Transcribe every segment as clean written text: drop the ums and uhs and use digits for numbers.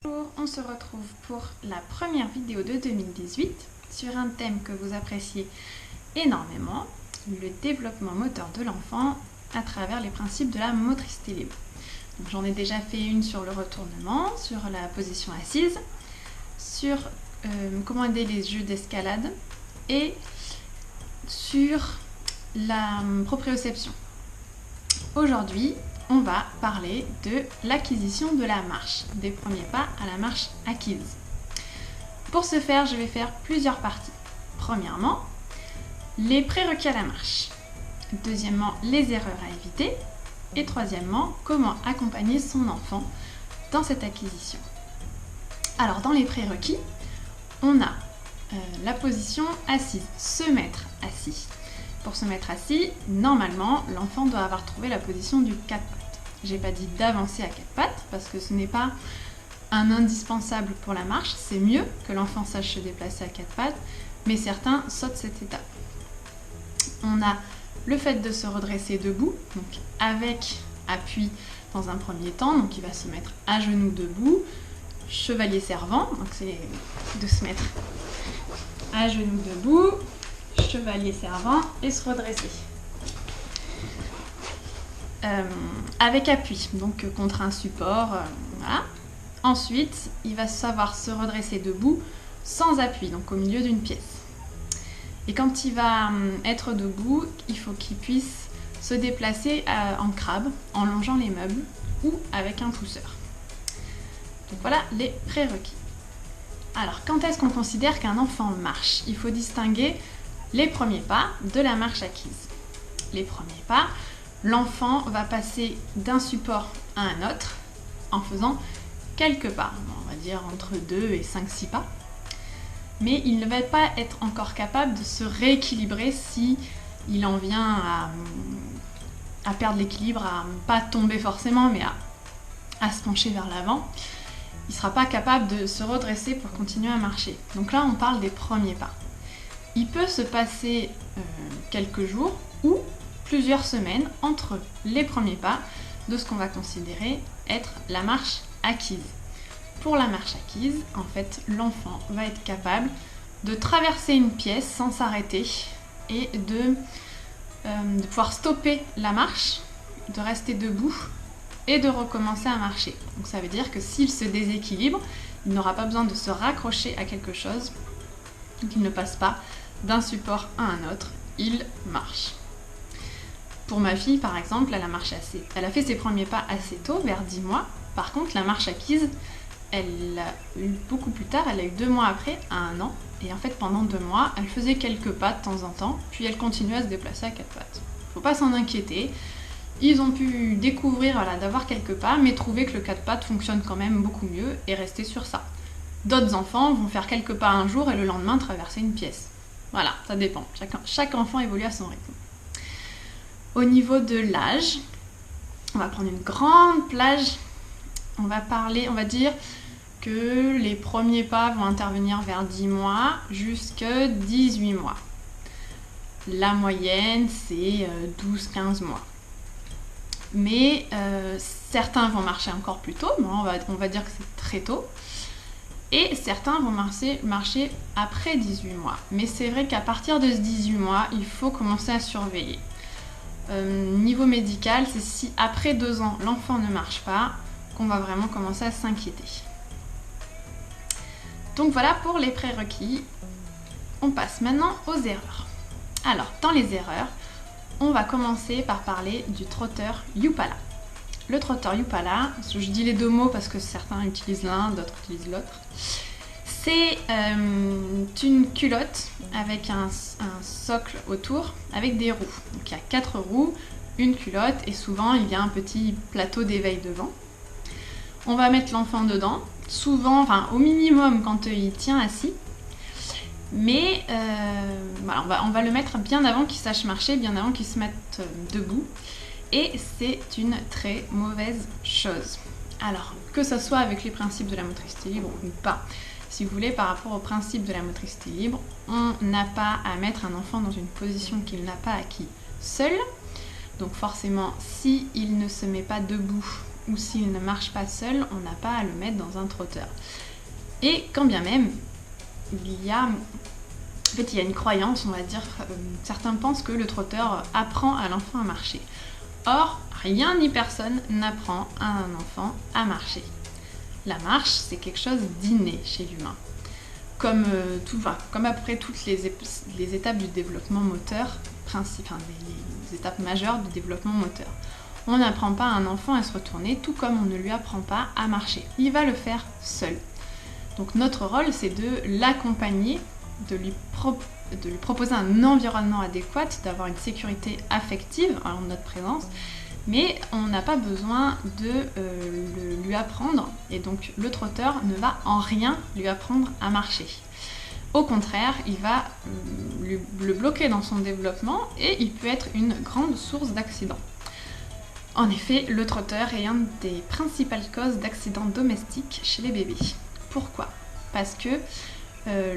Bonjour, on se retrouve pour la première vidéo de 2018 sur un thème que vous appréciez énormément, le développement moteur de l'enfant à travers les principes de la motricité libre. J'en ai déjà fait une sur le retournement, sur la position assise, sur comment aider les jeux d'escalade et sur la proprioception. Aujourd'hui, on va parler de l'acquisition de la marche, des premiers pas à la marche acquise. Pour ce faire, je vais faire plusieurs parties. Premièrement, les prérequis à la marche. Deuxièmement, les erreurs à éviter. Et troisièmement, comment accompagner son enfant dans cette acquisition. Alors, dans les prérequis, on a la position assise, se mettre assis. Pour se mettre assis, normalement, l'enfant doit avoir trouvé la position du 4 pattes. J'ai pas dit d'avancer à 4 pattes parce que ce n'est pas un indispensable pour la marche. C'est mieux que l'enfant sache se déplacer à 4 pattes, mais certains sautent cette étape. On a le fait de se redresser debout, donc avec appui dans un premier temps, donc il va se mettre à genoux debout, chevalier servant, donc c'est de se mettre à genoux debout, chevalier servant et se redresser. Avec appui, donc contre un support, voilà. Ensuite, il va savoir se redresser debout sans appui, donc au milieu d'une pièce. Et quand il va être debout, il faut qu'il puisse se déplacer en crabe, en longeant les meubles ou avec un pousseur. Donc voilà les prérequis. Alors, quand est-ce qu'on considère qu'un enfant marche? Il faut distinguer les premiers pas de la marche acquise. Les premiers pas, l'enfant va passer d'un support à un autre en faisant quelques pas, on va dire entre 2 et 5-6 pas. Mais il ne va pas être encore capable de se rééquilibrer si il en vient à perdre l'équilibre, à ne pas tomber forcément, mais à se pencher vers l'avant. Il ne sera pas capable de se redresser pour continuer à marcher. Donc là, on parle des premiers pas. Il peut se passer quelques jours ou plusieurs semaines entre les premiers pas de ce qu'on va considérer être la marche acquise. Pour la marche acquise, en fait, l'enfant va être capable de traverser une pièce sans s'arrêter et de pouvoir stopper la marche, de rester debout et de recommencer à marcher. Donc ça veut dire que s'il se déséquilibre, il n'aura pas besoin de se raccrocher à quelque chose, donc il ne passe pas d'un support à un autre, il marche. Pour ma fille, par exemple, elle a fait ses premiers pas assez tôt, vers 10 mois. Par contre, la marche acquise, elle l'a eu beaucoup plus tard, elle l'a eu 2 mois après, à 1 an. Et en fait, pendant 2 mois, elle faisait quelques pas de temps en temps, puis elle continuait à se déplacer à 4 pattes. Faut pas s'en inquiéter. Ils ont pu découvrir d'avoir quelques pas, mais trouver que le 4 pattes fonctionne quand même beaucoup mieux et rester sur ça. D'autres enfants vont faire quelques pas un jour et le lendemain traverser une pièce. Voilà, ça dépend. Chaque enfant évolue à son rythme. Au niveau de l'âge, on va prendre une grande plage. On va dire que les premiers pas vont intervenir vers 10 mois jusqu'à 18 mois. La moyenne, c'est 12-15 mois. Mais certains vont marcher encore plus tôt, on va dire que c'est très tôt. Et certains vont marcher après 18 mois. Mais c'est vrai qu'à partir de ce 18 mois, il faut commencer à surveiller. Niveau médical, c'est si après 2 ans, l'enfant ne marche pas, qu'on va vraiment commencer à s'inquiéter. Donc voilà pour les prérequis. On passe maintenant aux erreurs. Alors, dans les erreurs, on va commencer par parler du trotteur Yupala. Le trotteur Yupala, je dis les 2 mots parce que certains utilisent l'un, d'autres utilisent l'autre. C'est une culotte avec un socle autour avec des roues. Donc il y a 4 roues, une culotte et souvent il y a un petit plateau d'éveil devant. On va mettre l'enfant dedans, souvent, au minimum quand il tient assis. Mais voilà, on va le mettre bien avant qu'il sache marcher, bien avant qu'il se mette debout. Et c'est une très mauvaise chose. Alors, que ce soit avec les principes de la motricité libre ou pas, si vous voulez, par rapport aux principes de la motricité libre, on n'a pas à mettre un enfant dans une position qu'il n'a pas acquis seul. Donc forcément, s'il ne se met pas debout ou s'il ne marche pas seul, on n'a pas à le mettre dans un trotteur. Et quand bien même, il y a une croyance, on va dire, certains pensent que le trotteur apprend à l'enfant à marcher. Or, rien ni personne n'apprend à un enfant à marcher. La marche, c'est quelque chose d'inné chez l'humain. Comme après toutes les étapes du développement moteur, les étapes majeures du développement moteur. On n'apprend pas à un enfant à se retourner, tout comme on ne lui apprend pas à marcher. Il va le faire seul. Donc notre rôle, c'est de l'accompagner, de lui proposer un environnement adéquat, d'avoir une sécurité affective en notre présence, mais on n'a pas besoin de lui apprendre, et donc le trotteur ne va en rien lui apprendre à marcher. Au contraire, il va le bloquer dans son développement et il peut être une grande source d'accidents. En effet, le trotteur est une des principales causes d'accidents domestiques chez les bébés. Pourquoi ? Parce que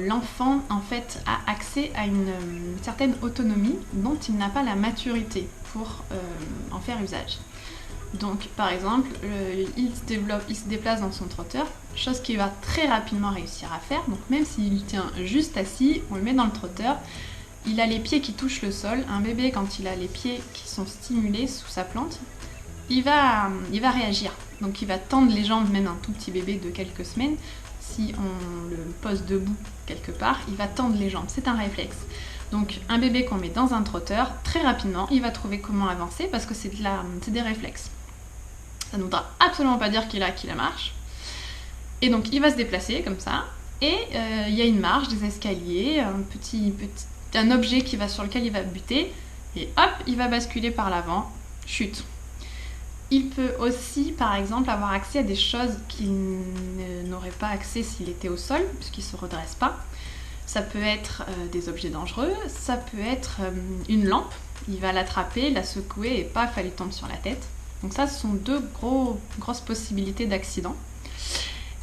l'enfant en fait a accès à une certaine autonomie dont il n'a pas la maturité pour en faire usage. Donc par exemple, il se déplace dans son trotteur, chose qu'il va très rapidement réussir à faire. Donc même s'il tient juste assis, on le met dans le trotteur, il a les pieds qui touchent le sol. Un bébé, quand il a les pieds qui sont stimulés sous sa plante, il va réagir. Donc il va tendre les jambes, même un tout petit bébé de quelques semaines. Si on le pose debout quelque part, il va tendre les jambes. C'est un réflexe. Donc un bébé qu'on met dans un trotteur, très rapidement, il va trouver comment avancer parce que c'est des réflexes. Ça ne voudra absolument pas dire qu'il a acquis la marche. Et donc il va se déplacer comme ça. Et il y a une marche, des escaliers, un objet sur lequel il va buter. Et hop, il va basculer par l'avant. Chute. Il peut aussi, par exemple, avoir accès à des choses qu'il n'aurait pas accès s'il était au sol, puisqu'il ne se redresse pas. Ça peut être des objets dangereux, ça peut être une lampe. Il va l'attraper, la secouer et paf, elle lui tombe sur la tête. Donc ça, ce sont deux grosses possibilités d'accidents.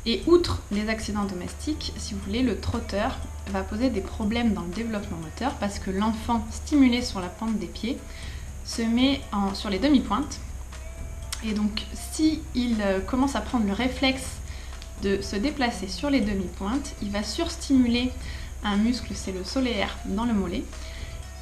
Et outre les accidents domestiques, si vous voulez, le trotteur va poser des problèmes dans le développement moteur parce que l'enfant, stimulé sur la pointe des pieds, se met sur les demi-pointes. Et donc, si il commence à prendre le réflexe de se déplacer sur les demi-pointes, il va surstimuler un muscle, c'est le solaire, dans le mollet.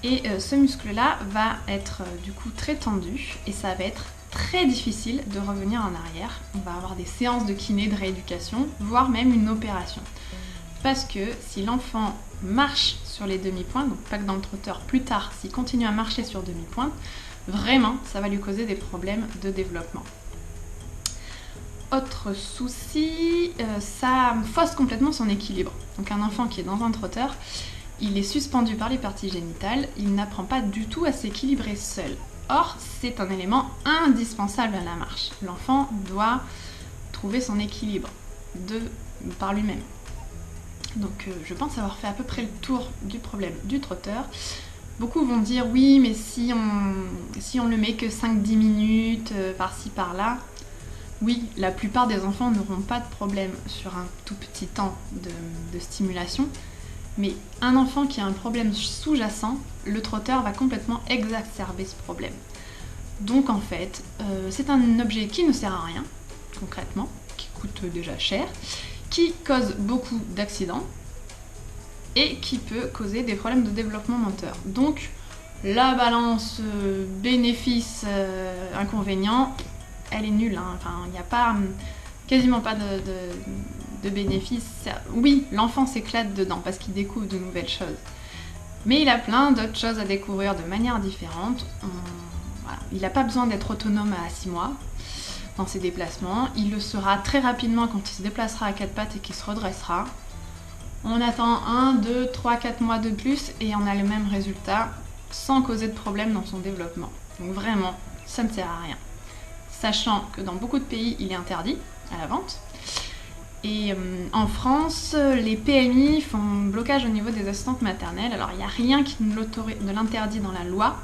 Et ce muscle-là va être du coup très tendu et ça va être très difficile de revenir en arrière. On va avoir des séances de kiné, de rééducation, voire même une opération. Parce que si l'enfant marche sur les demi-pointes, donc pas que dans le trotteur, plus tard, s'il continue à marcher sur demi-pointe, vraiment, ça va lui causer des problèmes de développement. Autre souci, ça fausse complètement son équilibre. Donc un enfant qui est dans un trotteur, il est suspendu par les parties génitales, il n'apprend pas du tout à s'équilibrer seul. Or, c'est un élément indispensable à la marche. L'enfant doit trouver son équilibre par lui-même. Donc je pense avoir fait à peu près le tour du problème du trotteur. Beaucoup vont dire oui, mais si on le met que 5-10 minutes par-ci par-là, oui, la plupart des enfants n'auront pas de problème sur un tout petit temps de stimulation. Mais un enfant qui a un problème sous-jacent, le trotteur va complètement exacerber ce problème. Donc en fait, c'est un objet qui ne sert à rien, concrètement, qui coûte déjà cher, qui cause beaucoup d'accidents et qui peut causer des problèmes de développement moteur. Donc la balance bénéfice-inconvénient, elle est nulle. Enfin, il n'y a quasiment pas de bénéfices. Oui, l'enfant s'éclate dedans parce qu'il découvre de nouvelles choses. Mais il a plein d'autres choses à découvrir de manière différente. Voilà. Il n'a pas besoin d'être autonome à 6 mois dans ses déplacements. Il le sera très rapidement quand il se déplacera à 4 pattes et qu'il se redressera. On attend 1, 2, 3, 4 mois de plus et on a le même résultat sans causer de problème dans son développement. Donc vraiment, ça ne sert à rien. Sachant que dans beaucoup de pays, il est interdit à la vente. Et en France, les PMI font blocage au niveau des assistantes maternelles. Alors, il n'y a rien qui ne l'interdit dans la loi,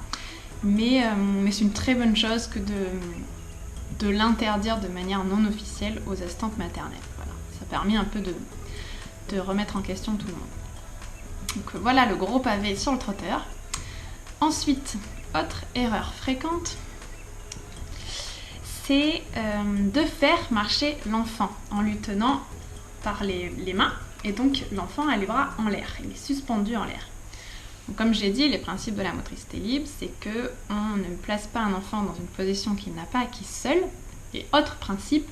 mais c'est une très bonne chose que de l'interdire de manière non officielle aux assistantes maternelles. Voilà. Ça a permis un peu de remettre en question tout le monde. Donc voilà le gros pavé sur le trotteur. Ensuite, autre erreur fréquente, c'est de faire marcher l'enfant en lui tenant par les mains, et donc l'enfant a les bras en l'air, il est suspendu en l'air. Donc, comme j'ai dit, les principes de la motricité libre, c'est qu'on ne place pas un enfant dans une position qu'il n'a pas acquise seul, et autre principe,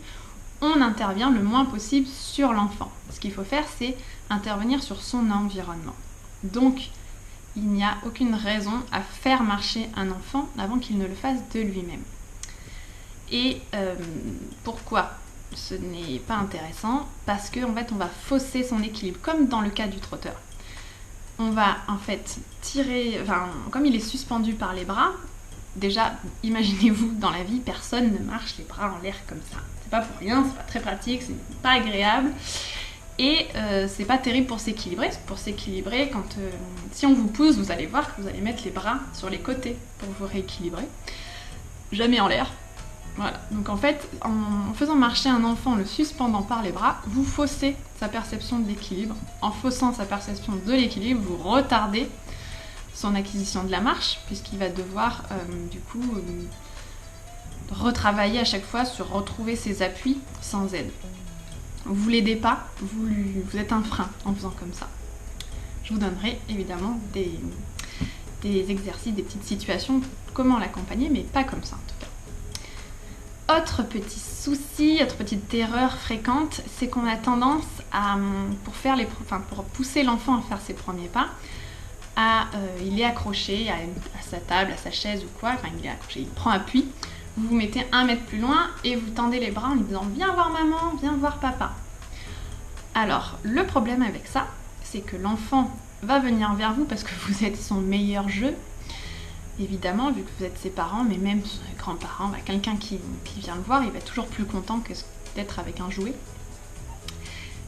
on intervient le moins possible sur l'enfant. Ce qu'il faut faire, c'est intervenir sur son environnement. Donc, il n'y a aucune raison à faire marcher un enfant avant qu'il ne le fasse de lui-même. Et pourquoi ce n'est pas intéressant? Parce qu'en fait, on va fausser son équilibre, comme dans le cas du trotteur. On va en fait tirer, comme il est suspendu par les bras, déjà, imaginez-vous, dans la vie, personne ne marche les bras en l'air comme ça. C'est pas pour rien, c'est pas très pratique, c'est pas agréable. Et c'est pas terrible pour s'équilibrer. Pour s'équilibrer, si on vous pousse, vous allez voir que vous allez mettre les bras sur les côtés pour vous rééquilibrer. Jamais en l'air. Voilà. Donc en fait, en faisant marcher un enfant, en le suspendant par les bras, vous faussez sa perception de l'équilibre. En faussant sa perception de l'équilibre, vous retardez son acquisition de la marche, puisqu'il va devoir retravailler à chaque fois sur retrouver ses appuis sans aide. Vous ne l'aidez pas, vous êtes un frein en faisant comme ça. Je vous donnerai évidemment des exercices, des petites situations, comment l'accompagner, mais pas comme ça en tout cas. Autre petit souci, autre petite erreur fréquente, c'est qu'on a tendance à, pour pousser l'enfant à faire ses premiers pas, il est accroché à sa table, à sa chaise ou quoi, il est accroché, il prend appui. Vous vous mettez 1 mètre plus loin et vous tendez les bras en lui disant « Viens voir maman, viens voir papa ». Alors, le problème avec ça, c'est que l'enfant va venir vers vous parce que vous êtes son meilleur jeu. Évidemment, vu que vous êtes ses parents, mais même ses grands-parents, quelqu'un qui vient le voir, il va être toujours plus content que d'être avec un jouet.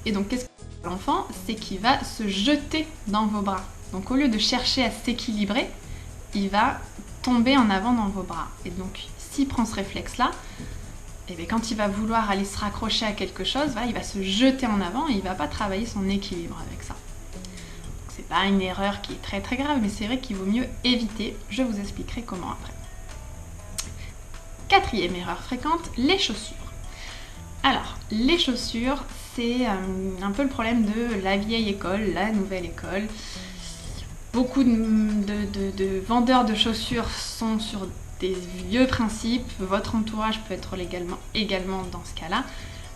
Et donc, qu'est-ce que fait l'enfant? C'est qu'il va se jeter dans vos bras. Donc, au lieu de chercher à s'équilibrer, il va tomber en avant dans vos bras. Et donc, s'il prend ce réflexe-là, et bien quand il va vouloir aller se raccrocher à quelque chose, il va se jeter en avant et il ne va pas travailler son équilibre avec ça. C'est pas une erreur qui est très très grave, mais c'est vrai qu'il vaut mieux éviter. Je vous expliquerai comment après. 4e erreur fréquente, les chaussures. Alors, les chaussures, c'est un peu le problème de la vieille école, la nouvelle école. Beaucoup de vendeurs de chaussures sont sur des vieux principes. Votre entourage peut être également dans ce cas-là.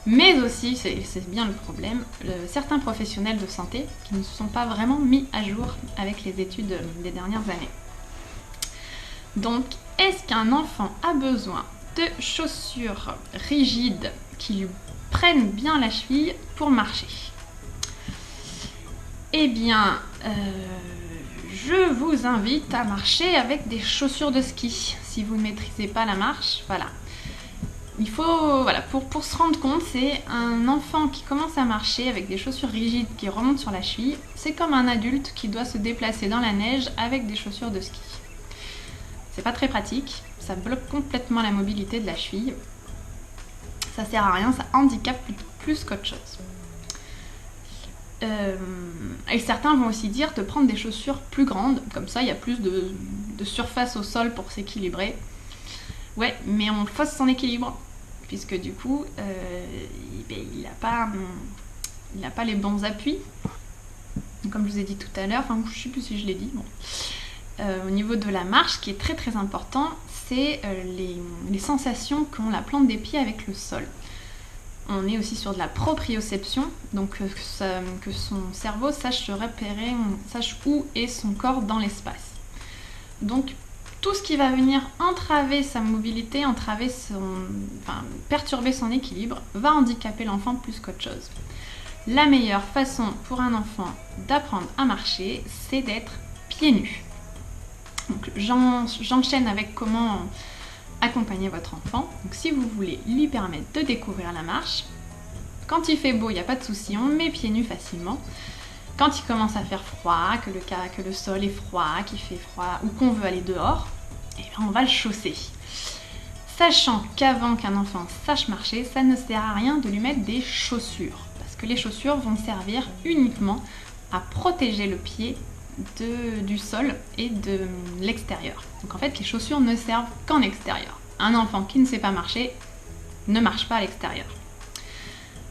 Mais aussi, c'est bien le problème, certains professionnels de santé qui ne se sont pas vraiment mis à jour avec les études des dernières années. Donc, est-ce qu'un enfant a besoin de chaussures rigides qui lui prennent bien la cheville pour marcher? Eh bien, je vous invite à marcher avec des chaussures de ski. Si vous ne maîtrisez pas la marche, voilà. Il faut, pour se rendre compte, c'est un enfant qui commence à marcher avec des chaussures rigides qui remontent sur la cheville. C'est comme un adulte qui doit se déplacer dans la neige avec des chaussures de ski. C'est pas très pratique, ça bloque complètement la mobilité de la cheville. Ça sert à rien, ça handicape plus qu'autre chose. Et certains vont aussi dire de prendre des chaussures plus grandes, comme ça il y a plus de surface au sol pour s'équilibrer. Ouais, mais on fausse son équilibre, puisque du coup, il n'a pas les bons appuis. Comme je vous ai dit tout à l'heure, je ne sais plus si je l'ai dit. Bon. Au niveau de la marche, ce qui est très très important, c'est les sensations qu'ont la plante des pieds avec le sol. On est aussi sur de la proprioception, donc que son cerveau sache se repérer, sache où est son corps dans l'espace. Donc, tout ce qui va venir entraver sa mobilité, perturber son équilibre, va handicaper l'enfant plus qu'autre chose. La meilleure façon pour un enfant d'apprendre à marcher, c'est d'être pieds nus. Donc j'enchaîne avec comment accompagner votre enfant. Donc si vous voulez lui permettre de découvrir la marche, quand il fait beau, il n'y a pas de souci, on le met pieds nus facilement. Quand il commence à faire froid, que le sol est froid, qu'il fait froid ou qu'on veut aller dehors, et bien on va le chausser. Sachant qu'avant qu'un enfant sache marcher, ça ne sert à rien de lui mettre des chaussures. Parce que les chaussures vont servir uniquement à protéger le pied du sol et de l'extérieur. Donc en fait, les chaussures ne servent qu'en extérieur. Un enfant qui ne sait pas marcher, ne marche pas à l'extérieur.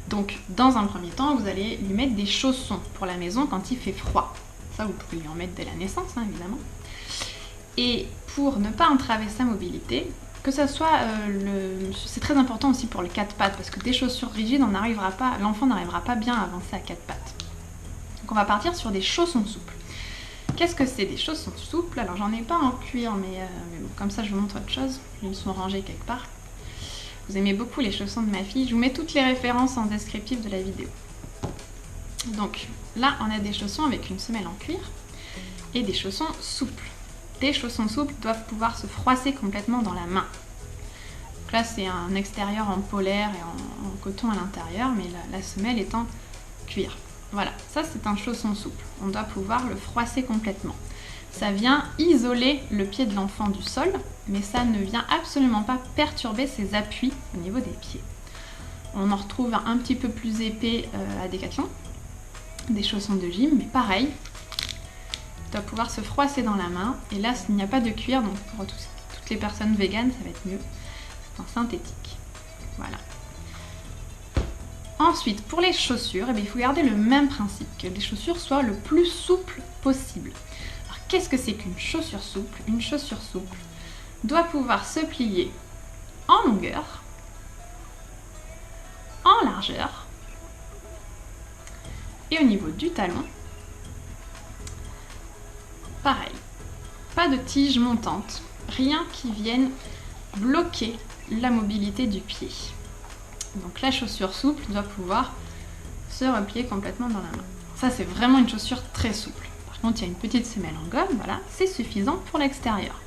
Donc dans un premier temps, vous allez lui mettre des chaussons pour la maison quand il fait froid. Ça, vous pouvez lui en mettre dès la naissance, hein, évidemment. Et pour ne pas entraver sa mobilité, que ça soit c'est très important aussi pour le 4 pattes, parce que des chaussures rigides, l'enfant n'arrivera pas bien à avancer à 4 pattes. Donc on va partir sur des chaussons souples. Qu'est-ce que c'est des chaussons souples? Alors j'en ai pas en cuir, mais bon, comme ça je vous montre autre chose. Ils sont rangés quelque part. Vous aimez beaucoup les chaussons de ma fille. Je vous mets toutes les références en descriptif de la vidéo. Donc là, on a des chaussons avec une semelle en cuir et des chaussons souples. Des chaussons souples doivent pouvoir se froisser complètement dans la main. Donc là, c'est un extérieur en polaire et en coton à l'intérieur, mais la semelle est en cuir. Voilà, ça c'est un chausson souple. On doit pouvoir le froisser complètement. Ça vient isoler le pied de l'enfant du sol, mais ça ne vient absolument pas perturber ses appuis au niveau des pieds. On en retrouve un petit peu plus épais à Decathlon, des chaussons de gym, mais pareil, il doit pouvoir se froisser dans la main. Et là, il n'y a pas de cuir, donc pour toutes les personnes véganes, ça va être mieux. C'est un synthétique. Voilà. Ensuite, pour les chaussures, il faut garder le même principe, que les chaussures soient le plus souples possible. Alors, qu'est-ce que c'est qu'une chaussure souple? Une chaussure souple doit pouvoir se plier en longueur, en largeur, et au niveau du talon, pareil. Pas de tige montante, rien qui vienne bloquer la mobilité du pied. Donc la chaussure souple doit pouvoir se replier complètement dans la main. Ça, c'est vraiment une chaussure très souple. Par contre, il y a une petite semelle en gomme, voilà, c'est suffisant pour l'extérieur.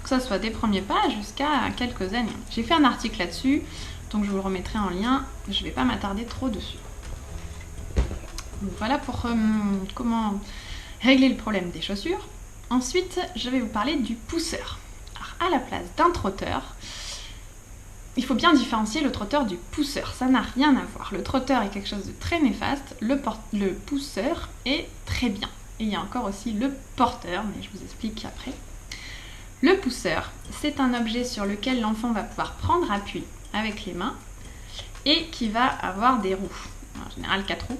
Que ça soit des premiers pas jusqu'à quelques années. J'ai fait un article là-dessus, donc je vous le remettrai en lien. Je ne vais pas m'attarder trop dessus. Donc voilà pour comment régler le problème des chaussures. Ensuite, je vais vous parler du pousseur. Alors, à la place d'un trotteur, il faut bien différencier le trotteur du pousseur, ça n'a rien à voir. Le trotteur est quelque chose de très néfaste, le pousseur est très bien. Et il y a encore aussi le porteur, mais je vous explique après. Le pousseur, c'est un objet sur lequel l'enfant va pouvoir prendre appui avec les mains et qui va avoir des roues, en général 4 roues.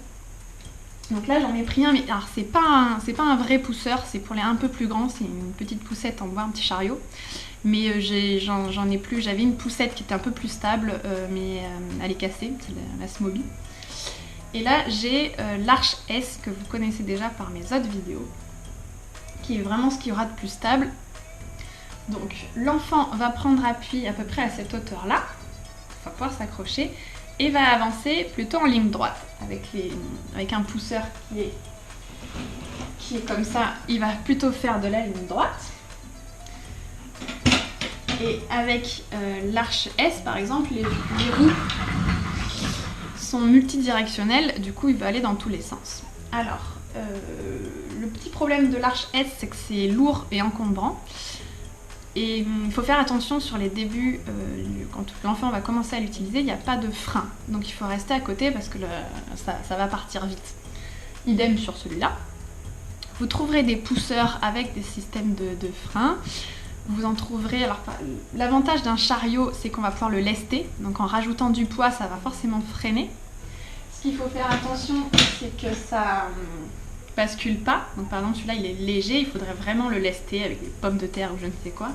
Donc là j'en ai pris un, mais alors c'est pas un vrai pousseur, c'est pour les un peu plus grands, c'est une petite poussette en bois, un petit chariot. Mais j'en ai plus, j'avais une poussette qui était un peu plus stable, mais elle est cassée, c'est la Smoby. Et là j'ai l'Arche S que vous connaissez déjà par mes autres vidéos, qui est vraiment ce qu'il y aura de plus stable. Donc l'enfant va prendre appui à peu près à cette hauteur là, va pouvoir s'accrocher, et va avancer plutôt en ligne droite, avec un pousseur qui est comme ça, il va plutôt faire de la ligne droite. Et avec l'Arche S par exemple, les roues sont multidirectionnelles, du coup il va aller dans tous les sens. Alors, le petit problème de l'Arche S, c'est que c'est lourd et encombrant. Et il faut faire attention sur les débuts, quand l'enfant va commencer à l'utiliser, il n'y a pas de frein. Donc il faut rester à côté parce que ça va partir vite. Idem sur celui-là. Vous trouverez des pousseurs avec des systèmes de frein. Vous en trouverez. Alors, l'avantage d'un chariot, c'est qu'on va pouvoir le lester. Donc en rajoutant du poids, ça va forcément freiner. Ce qu'il faut faire attention, c'est que ça bascule pas. Donc par exemple, celui-là, il est léger. Il faudrait vraiment le lester avec des pommes de terre ou je ne sais quoi,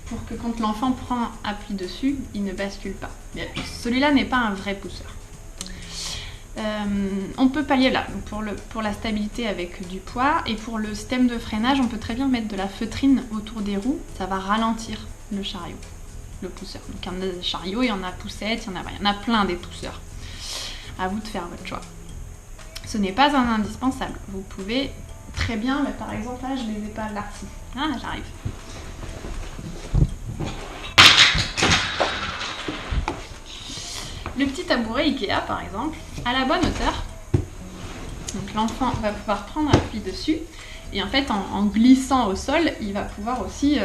pour que quand l'enfant prend appui dessus, il ne bascule pas. Mais celui-là n'est pas un vrai pousseur. On peut pallier là pour la stabilité avec du poids, et pour le système de freinage on peut très bien mettre de la feutrine autour des roues, ça va ralentir le chariot, le pousseur. Donc il y en a des chariots, il y en a poussettes, il y en a plein des pousseurs. À vous de faire votre choix. Ce n'est pas un indispensable, vous pouvez très bien, par exemple là je les ai pas là, j'arrive. Le petit tabouret Ikea par exemple, à la bonne hauteur, donc l'enfant va pouvoir prendre appui dessus, et en fait en glissant au sol, il va pouvoir aussi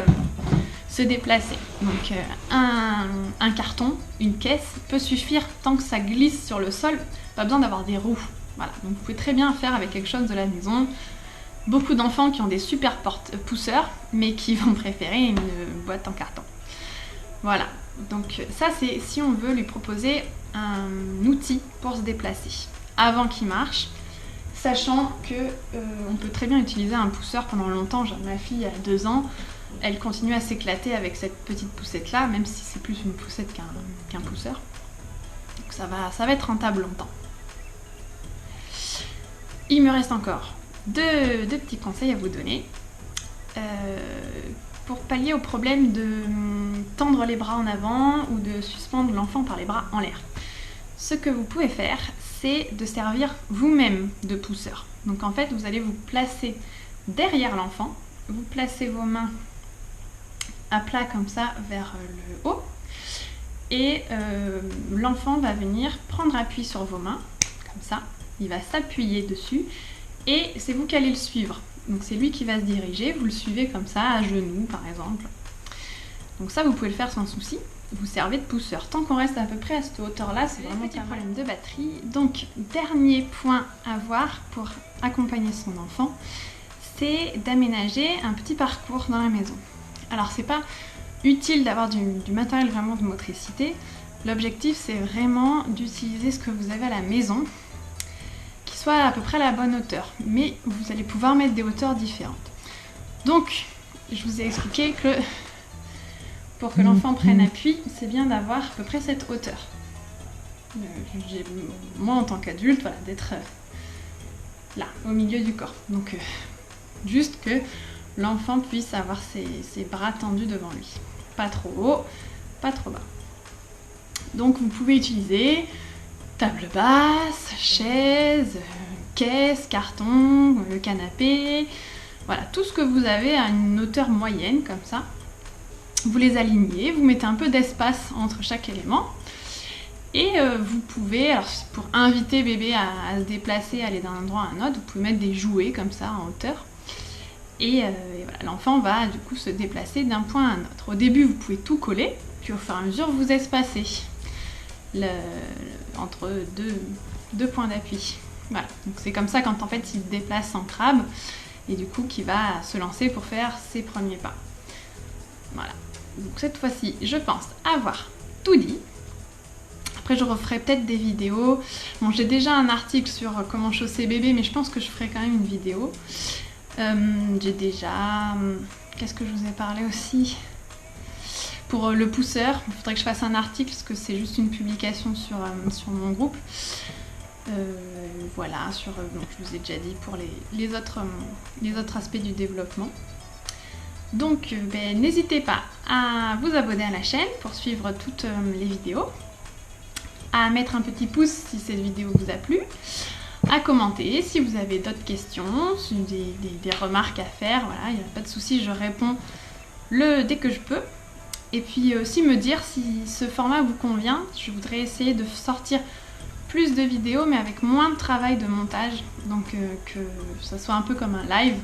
se déplacer. Donc un carton, une caisse peut suffire tant que ça glisse sur le sol, pas besoin d'avoir des roues. Voilà, donc vous pouvez très bien faire avec quelque chose de la maison. Beaucoup d'enfants qui ont des super pousseurs, mais qui vont préférer une boîte en carton. Voilà. Donc ça c'est si on veut lui proposer un outil pour se déplacer avant qu'il marche, sachant que on peut très bien utiliser un pousseur pendant longtemps. Ma fille a 2 ans, elle continue à s'éclater avec cette petite poussette là, même si c'est plus une poussette qu'un pousseur. Donc ça va être rentable longtemps. Il me reste encore deux petits conseils à vous donner pour pallier au problème de tendre les bras en avant ou de suspendre l'enfant par les bras en l'air. Ce que vous pouvez faire, c'est de servir vous-même de pousseur. Donc en fait, vous allez vous placer derrière l'enfant, vous placez vos mains à plat comme ça vers le haut et l'enfant va venir prendre appui sur vos mains, comme ça, il va s'appuyer dessus et c'est vous qui allez le suivre. Donc c'est lui qui va se diriger, vous le suivez comme ça, à genoux par exemple. Donc ça, vous pouvez le faire sans souci. Vous servez de pousseur. Tant qu'on reste à peu près à cette hauteur-là, c'est vraiment un petit problème de batterie. Donc, dernier point à voir pour accompagner son enfant, c'est d'aménager un petit parcours dans la maison. Alors, c'est pas utile d'avoir du matériel vraiment de motricité. L'objectif, c'est vraiment d'utiliser ce que vous avez à la maison, qui soit à peu près à la bonne hauteur. Mais vous allez pouvoir mettre des hauteurs différentes. Donc, je vous ai expliqué que pour que l'enfant prenne appui, c'est bien d'avoir à peu près cette hauteur. Moi, en tant qu'adulte, voilà, d'être là, au milieu du corps. Donc, juste que l'enfant puisse avoir ses bras tendus devant lui. Pas trop haut, pas trop bas. Donc, vous pouvez utiliser table basse, chaise, caisse, carton, le canapé. Voilà, tout ce que vous avez à une hauteur moyenne, comme ça. Vous les alignez, vous mettez un peu d'espace entre chaque élément et vous pouvez, alors pour inviter bébé à se déplacer, aller d'un endroit à un autre, vous pouvez mettre des jouets comme ça en hauteur et voilà, l'enfant va du coup se déplacer d'un point à un autre. Au début vous pouvez tout coller, puis au fur et à mesure vous espacez entre deux points d'appui. Voilà, donc c'est comme ça quand en fait il se déplace en crabe et du coup qu'il va se lancer pour faire ses premiers pas. Voilà. Donc cette fois-ci, je pense avoir tout dit. Après, je referai peut-être des vidéos. Bon, j'ai déjà un article sur comment chausser bébé, mais je pense que je ferai quand même une vidéo. J'ai déjà... Qu'est-ce que je vous ai parlé aussi? Pour le pousseur, il faudrait que je fasse un article, parce que c'est juste une publication sur mon groupe. Voilà, donc je vous ai déjà dit pour les autres aspects du développement. Donc n'hésitez pas à vous abonner à la chaîne pour suivre toutes les vidéos, à mettre un petit pouce si cette vidéo vous a plu, à commenter si vous avez d'autres questions, des remarques à faire, voilà, il n'y a pas de souci, je réponds dès que je peux. Et puis aussi me dire si ce format vous convient. Je voudrais essayer de sortir plus de vidéos mais avec moins de travail de montage, donc que ça soit un peu comme un live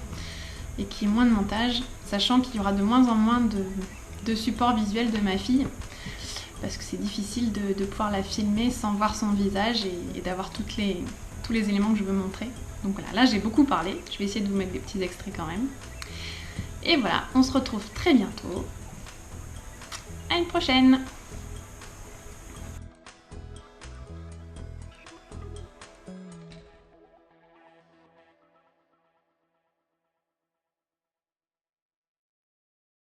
et qu'il y ait moins de montage, sachant qu'il y aura de moins en moins de support visuel de ma fille, parce que c'est difficile de pouvoir la filmer sans voir son visage et d'avoir tous les éléments que je veux montrer. Donc voilà, là j'ai beaucoup parlé, je vais essayer de vous mettre des petits extraits quand même. Et voilà, on se retrouve très bientôt. À une prochaine!